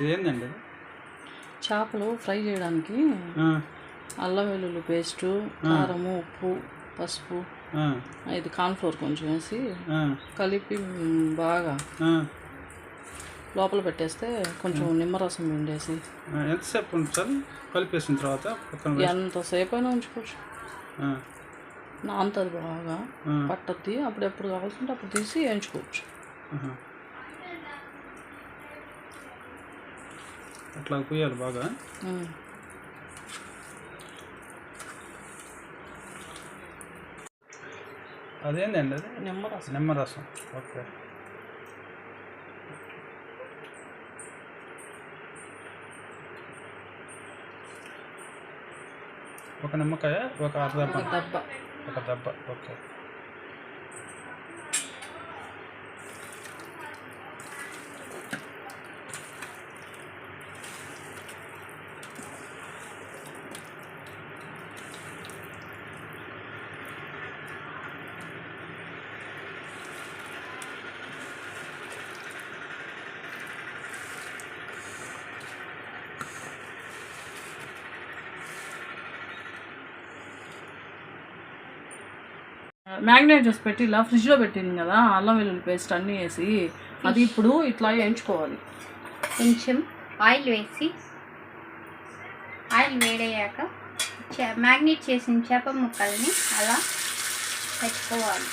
ఇదేంటండి? చేపలు ఫ్రై చేయడానికి అల్లం వెల్లుల్లి పేస్టు, కారము, ఉప్పు, పసుపు, ఇది కార్న్ఫ్లోర్ కొంచెం వేసి కలిపి బాగా లోపల పెట్టేస్తే కొంచెం నిమ్మరసం పిండేసి ఎంతసేపు ఉంచాలి? కలిపేసిన తర్వాత ఎంతసేపు అయినా ఉంచుకోవచ్చు. నాంతది బాగా పట్టద్ది. అప్పుడెప్పుడు కావాల్సింటే అప్పుడు తీసి వేయించుకోవచ్చు. అట్లా పోయాలి బాగా. అదేంటండి అది? నిమ్మరసం. నిమ్మరసం. ఓకే. ఒక నిమ్మకాయ, ఒక దెబ్బ. ఒక దెబ్బ. ఓకే. మ్యాగ్నేట్ చేసి పెట్టి ఇలా ఫ్రిడ్జ్లో పెట్టింది కదా, అల్లం వెల్లుల్లి పేస్ట్ అన్నీ వేసి అది ఇప్పుడు ఇట్లా వేయించుకోవాలి. కొంచెం ఆయిల్ వేసి ఆయిల్ వేడయ్యాక మ్యాగ్నేట్ చేసిన చేప ముక్కల్ని అలా పెట్టుకోవాలి.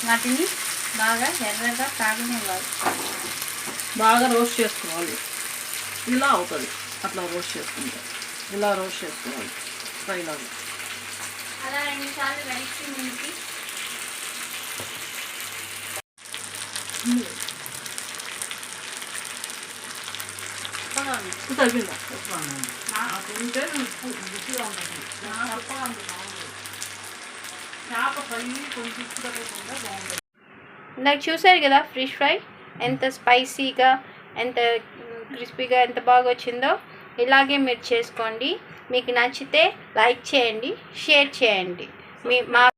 వాటిని బాగా ఎర్రగా తాగనివ్వాలి. బాగా రోస్ట్ చేసుకోవాలి. ఇలా అవుతుంది అట్లా రోస్ట్ చేసుకుంటే. ఇలా రోస్ట్ చేసుకోవాలి ఫ్రై లాగా. అలా 2 సార్లు రైస్ నింపి ఇందాక చూసారు కదా ఫిష్ ఫ్రై ఎంత స్పైసీగా, ఎంత క్రిస్పీగా, ఎంత బాగా వచ్చిందో. ఇలాగే మీరు చేసుకోండి. మీకు నచ్చితే లైక్ చేయండి, షేర్ చేయండి. మా